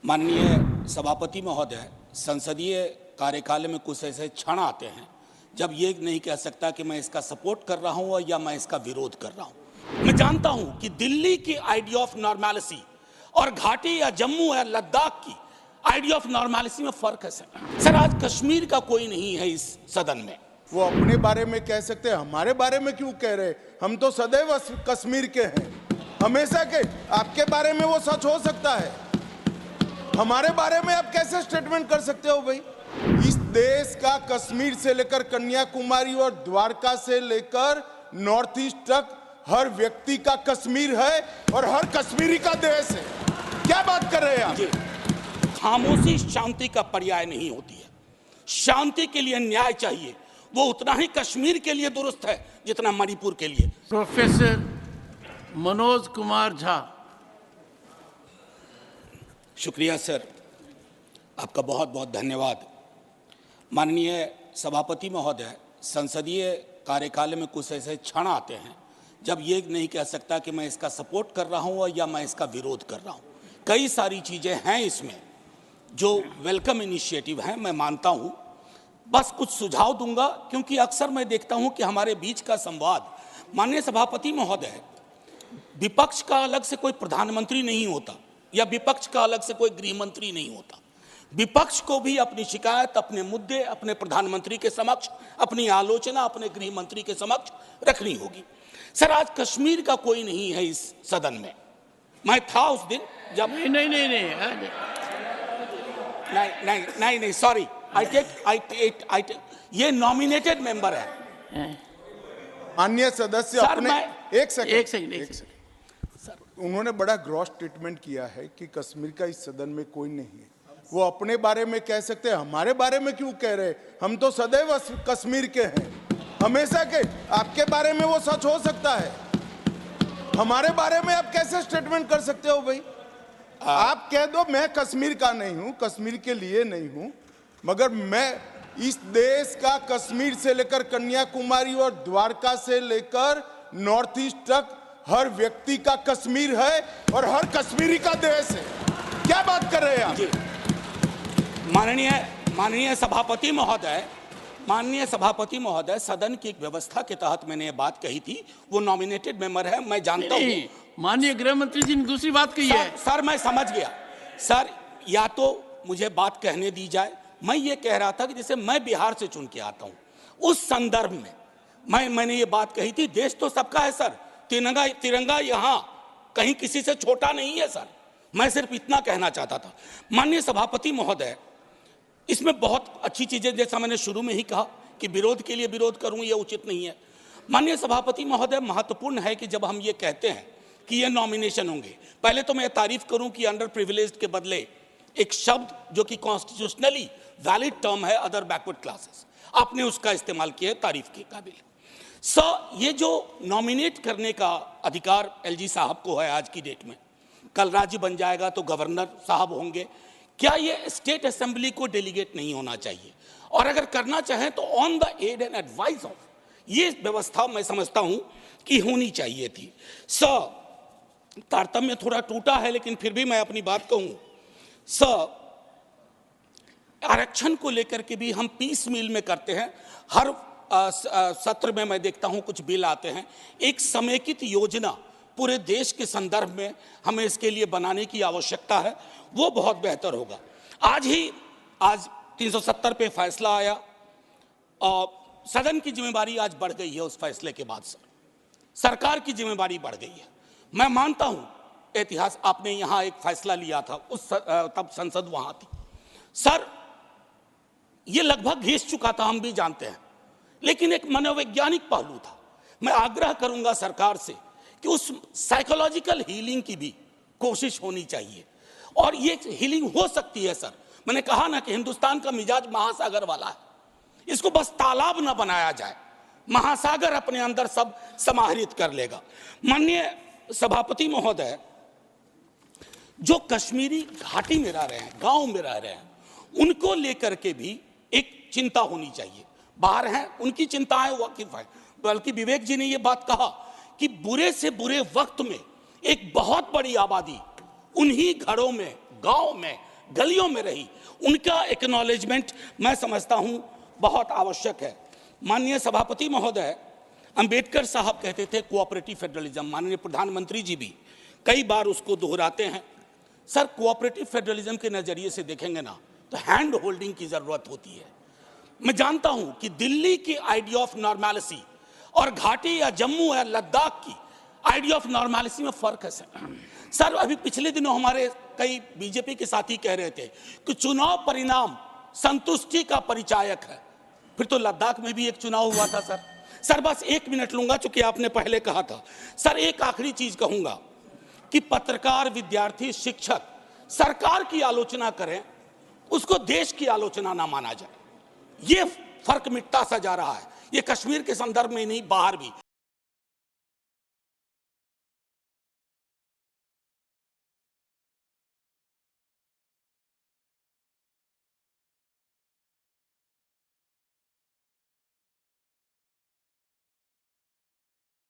माननीय सभापति महोदय, संसदीय कार्यकाल में कुछ ऐसे क्षण आते हैं जब ये नहीं कह सकता कि मैं इसका सपोर्ट कर रहा हूं या मैं इसका विरोध कर रहा हूं। मैं जानता हूं कि दिल्ली की आइडिया ऑफ नॉर्मैलिटी और घाटी या जम्मू या लद्दाख की आइडिया ऑफ नॉर्मैलिटी में फर्क है सर। आज कश्मीर का कोई नहीं है इस सदन में। वो अपने बारे में कह सकते हैं, हमारे बारे में क्यों कह रहे? हम तो सदैव कश्मीर के हैं, हमेशा के। आपके बारे में वो सच हो सकता है, हमारे बारे में आप कैसे स्टेटमेंट कर सकते हो भाई? इस देश का कश्मीर से लेकर कन्याकुमारी और द्वारका से लेकर नॉर्थ ईस्ट तक हर व्यक्ति का कश्मीर है और हर कश्मीरी का देश है। क्या बात कर रहे हैं आप? खामोशी शांति का पर्याय नहीं होती है। शांति के लिए न्याय चाहिए, वो उतना ही कश्मीर के लिए दुरुस्त है जितना मणिपुर के लिए। प्रोफेसर मनोज कुमार झा। शुक्रिया सर, आपका बहुत बहुत धन्यवाद। माननीय सभापति महोदय, संसदीय कार्यकाल में कुछ ऐसे क्षण आते हैं जब ये नहीं कह सकता कि मैं इसका सपोर्ट कर रहा हूं या मैं इसका विरोध कर रहा हूं। कई सारी चीज़ें हैं इसमें जो वेलकम इनिशिएटिव हैं, मैं मानता हूं। बस कुछ सुझाव दूंगा क्योंकि अक्सर मैं देखता हूं कि हमारे बीच का संवाद, माननीय सभापति महोदय, विपक्ष का अलग से कोई प्रधानमंत्री नहीं होता या विपक्ष का अलग से कोई गृह मंत्री नहीं होता। विपक्ष को भी अपनी शिकायत, अपने मुद्दे अपने प्रधानमंत्री के समक्ष, अपनी आलोचना अपने गृह मंत्री के समक्ष रखनी होगी। सर, आज कश्मीर का कोई नहीं है इस सदन में। मैं था उस दिन जब नहीं, सॉरी, ये नॉमिनेटेड मेंबर है। माननीय सदस्य सर, अपने एक सेकंड सर, उन्होंने बड़ा ग्रॉस स्टेटमेंट किया है कि कश्मीर का इस सदन में कोई नहीं है। वो अपने बारे में कह सकते हैं, हमारे बारे में क्यों कह रहे? हम तो सदैव कश्मीर के हैं, हमेशा के। आपके बारे में वो सच हो सकता है, हमारे बारे में आप कैसे स्टेटमेंट कर सकते हो भाई? आप कह दो मैं कश्मीर का नहीं हूं, कश्मीर के लिए नहीं हूं, मगर मैं इस देश का कश्मीर से लेकर कन्याकुमारी और द्वारका से लेकर नॉर्थ ईस्ट तक हर व्यक्ति का कश्मीर है और हर कश्मीरी का देश है। क्या बात कर रहे हैं आप? माननीय सभापति महोदय, सदन की एक व्यवस्था के तहत मैंने ये बात कही थी। वो नॉमिनेटेड मेंबर है, मैं जानता हूँ। माननीय गृह मंत्री जी ने दूसरी बात कही है। सर, मैं समझ गया। सर, या तो मुझे बात कहने दी जाए। मैं ये कह रहा था कि जैसे मैं बिहार से चुन के आता हूँ, उस संदर्भ में मैंने ये बात कही थी। देश तो सबका है सर, तिरंगा यहाँ कहीं किसी से छोटा नहीं है सर। मैं सिर्फ इतना कहना चाहता था। माननीय सभापति महोदय, इसमें बहुत अच्छी चीजें, जैसा मैंने शुरू में ही कहा कि विरोध के लिए विरोध करूं ये उचित नहीं है। माननीय सभापति महोदय, महत्वपूर्ण है कि जब हम ये कहते हैं कि ये नॉमिनेशन होंगे, पहले तो मैं तारीफ करूं कि अंडर प्रिविलेज्ड के बदले एक शब्द जो कि कॉन्स्टिट्यूशनली वैलिड टर्म है, अदर बैकवर्ड क्लासेस, आपने उसका इस्तेमाल किया, तारीफ के काबिल। ये जो नॉमिनेट करने का अधिकार एलजी साहब को है आज की डेट में, कल राज्य बन जाएगा तो गवर्नर साहब होंगे। क्या ये स्टेट असेंबली को डेलीगेट नहीं होना चाहिए? और अगर करना चाहें तो on the aid and advice of, ये व्यवस्था मैं समझता हूं कि होनी चाहिए थी। तारतम्य थोड़ा टूटा है, लेकिन फिर भी मैं अपनी बात कहूं। आरक्षण को लेकर के भी हम पीस मील में करते हैं। हर सत्र में मैं देखता हूं कुछ बिल आते हैं। एक समेकित योजना पूरे देश के संदर्भ में हमें इसके लिए बनाने की आवश्यकता है, वो बहुत बेहतर होगा। आज 370 पे फैसला आया और सदन की जिम्मेदारी आज बढ़ गई है। उस फैसले के बाद सरकार की जिम्मेदारी बढ़ गई है। मैं मानता हूं इतिहास, आपने यहां एक फैसला लिया था, तब संसद वहां थी सर। ये लगभग घिस चुका था, हम भी जानते हैं, लेकिन एक मनोवैज्ञानिक पहलू था। मैं आग्रह करूंगा सरकार से कि उस साइकोलॉजिकल हीलिंग की भी कोशिश होनी चाहिए, और ये हीलिंग हो सकती है सर। मैंने कहा ना कि हिंदुस्तान का मिजाज महासागर वाला है, इसको बस तालाब ना बनाया जाए, महासागर अपने अंदर सब समाहित कर लेगा। माननीय सभापति महोदय, जो कश्मीरी घाटी में रह रहे हैं, गांव में रह रहे हैं, उनको लेकर के भी एक चिंता होनी चाहिए। बाहर हैं, उनकी चिंताएं वाकिफ है। बल्कि विवेक जी ने ये बात कहा कि बुरे से बुरे वक्त में एक बहुत बड़ी आबादी उन्हीं घरों में, गांव में गलियों में रही, उनका एक्नॉलेजमेंट मैं समझता हूं बहुत आवश्यक है। माननीय सभापति महोदय, अंबेडकर साहब कहते थे कोऑपरेटिव फेडरलिज्म, माननीय प्रधानमंत्री जी भी कई बार उसको दोहराते हैं। सर, कोऑपरेटिव फेडरलिज्म के नजरिए से देखेंगे ना तो हैंड होल्डिंग की जरूरत होती है। मैं जानता हूं कि दिल्ली की आइडिया ऑफ नॉर्मैलिटी और घाटी या जम्मू या लद्दाख की आइडिया ऑफ नॉर्मैलिटी में फर्क है सर। अभी पिछले दिनों हमारे कई बीजेपी के साथी कह रहे थे कि चुनाव परिणाम संतुष्टि का परिचायक है। फिर तो लद्दाख में भी एक चुनाव हुआ था सर। बस 1 मिनट लूंगा चूंकि आपने पहले कहा था। सर, एक आखिरी चीज कहूंगा कि पत्रकार, विद्यार्थी, शिक्षक सरकार की आलोचना करें, उसको देश की आलोचना ना माना जाए। ये फर्क मिटता सा जा रहा है। ये कश्मीर के संदर्भ में नहीं, बाहर भी।